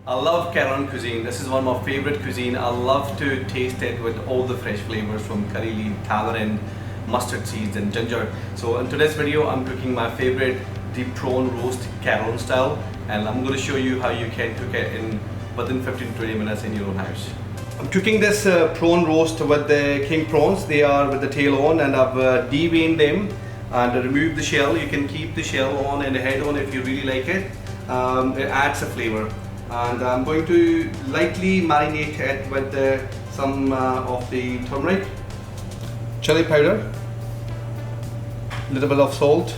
I love Keralan cuisine. This is one of my favorite cuisine. I love to taste it with all the fresh flavors from curry leaf, tamarind, mustard seeds and ginger. So in today's video, I'm cooking my favorite, the prawn roast Keralan style, and I'm going to show you how you can cook it in within 15 to 20 minutes in your own house. I'm cooking this prawn roast with the king prawns. They are with the tail on, and I've deveined them and removed the shell. You can keep the shell on and the head on if you really like it. It adds a flavor. And I'm going to lightly marinate it with some of the turmeric, chili powder, a little bit of salt,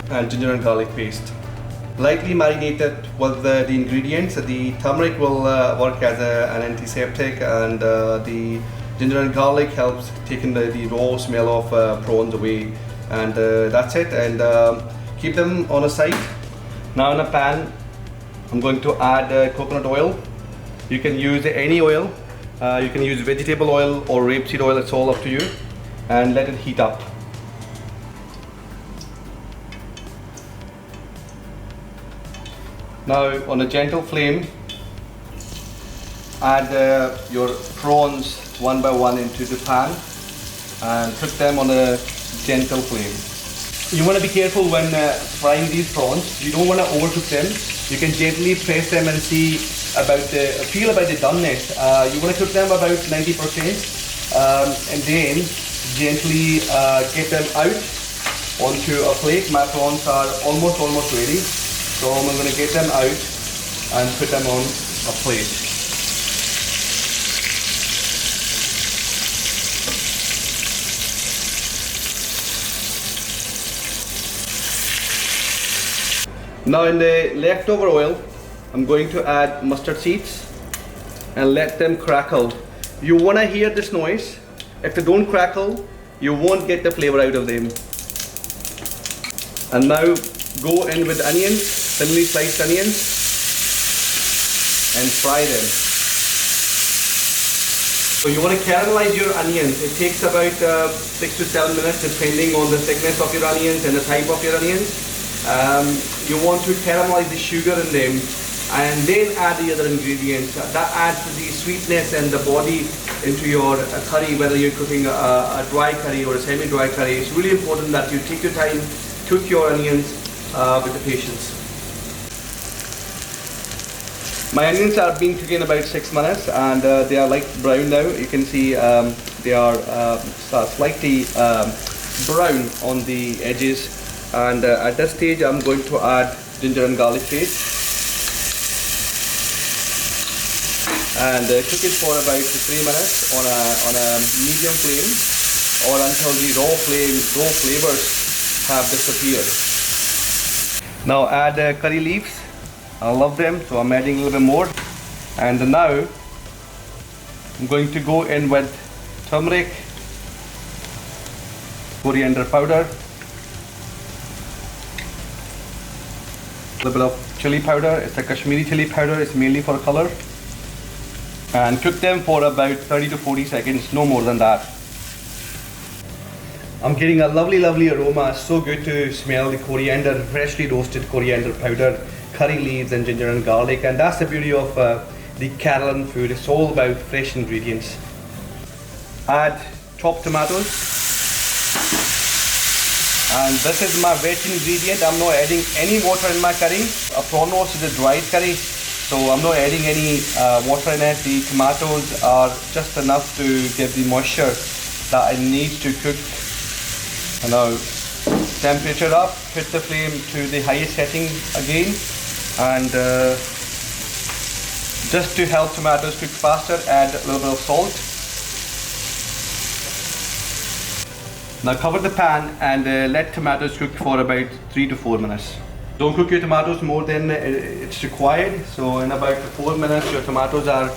and ginger and garlic paste. Lightly marinate it with the ingredients. The turmeric will work as an antiseptic, and the ginger and garlic helps taking the raw smell of prawns away. And that's it. And keep them on a side. Now in a pan, I'm going to add coconut oil. You can use any oil. You can use vegetable oil or rapeseed oil, it's all up to you. And let it heat up. Now on a gentle flame, add your prawns one by one into the pan and cook them on a gentle flame. You want to be careful when frying these prawns. You don't want to overcook them. You can gently press them and feel about the doneness. You want to cook them about 90%, and then gently get them out onto a plate. My prawns are almost ready, so I'm going to get them out and put them on a plate. Now in the leftover oil, I'm going to add mustard seeds and let them crackle. You want to hear this noise. If they don't crackle, you won't get the flavor out of them. And now go in with onions, thinly sliced onions, and fry them. So you want to caramelize your onions. It takes about 6 to 7 minutes depending on the thickness of your onions and the type of your onions. You want to caramelize the sugar in them and then add the other ingredients. That adds the sweetness and the body into your curry, whether you're cooking a dry curry or a semi-dry curry. It's really important that you take your time, cook your onions with the patience. My onions are being cooked in about 6 minutes, and they are light brown now. You can see they are slightly brown on the edges. And at this stage, I'm going to add ginger and garlic paste and cook it for about 3 minutes on a medium flame, or until the raw flavors have disappeared. Now add curry leaves. I love them, so I'm adding a little bit more. And now I'm going to go in with turmeric, coriander powder, a little bit of chili powder. It's a Kashmiri chili powder. It's mainly for color. And cook them for about 30 to 40 seconds, no more than that. I'm getting a lovely aroma. It's so good to smell the coriander, freshly roasted coriander powder, curry leaves and ginger and garlic. And that's the beauty of the Keralan food. It's all about fresh ingredients. Add chopped tomatoes. And this is my wet ingredient. I'm not adding any water in my curry. A prawn roast is a dried curry, so I'm not adding any water in it. The tomatoes are just enough to give the moisture that I need to cook. And now temperature up, put the flame to the highest setting again, and just to help tomatoes cook faster, add a little bit of salt. Now cover the pan and let tomatoes cook for about 3 to 4 minutes. Don't cook your tomatoes more than it's required. So in about 4 minutes your tomatoes are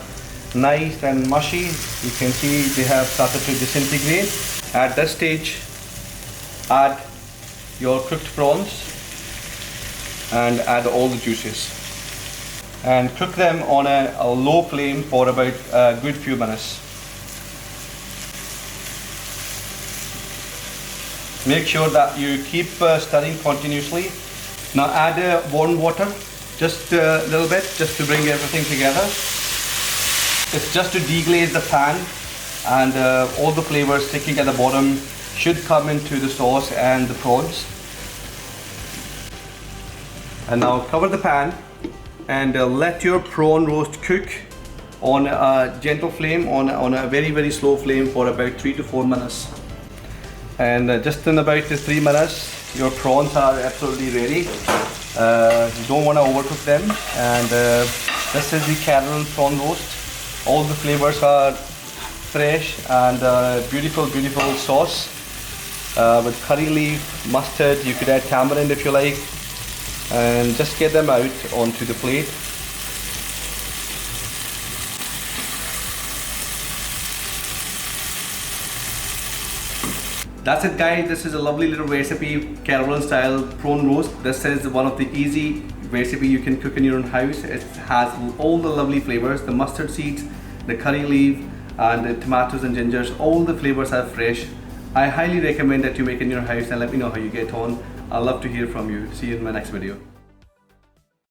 nice and mushy. You can see they have started to disintegrate. At this stage, add your cooked prawns and add all the juices. And cook them on a low flame for about a good few minutes. Make sure that you keep stirring continuously. Now add warm water just a little bit, just to bring everything together. It's just to deglaze the pan, and all the flavors sticking at the bottom should come into the sauce and the prawns. And now cover the pan and let your prawn roast cook on a gentle flame, on a very slow flame for about 3 to 4 minutes. And just in about 3 minutes, your prawns are absolutely ready. You don't want to overcook them. And this is the Keralan prawn roast. All the flavors are fresh and beautiful sauce with curry leaf, mustard. You could add tamarind if you like, and just get them out onto the plate. That's it guys, this is a lovely little recipe, Keralan style prawn roast. This is one of the easy recipe you can cook in your own house. It has all the lovely flavors, the mustard seeds, the curry leaf, and the tomatoes and gingers. All the flavors are fresh. I highly recommend that you make it in your house and let me know how you get on. I'd love to hear from you. See you in my next video.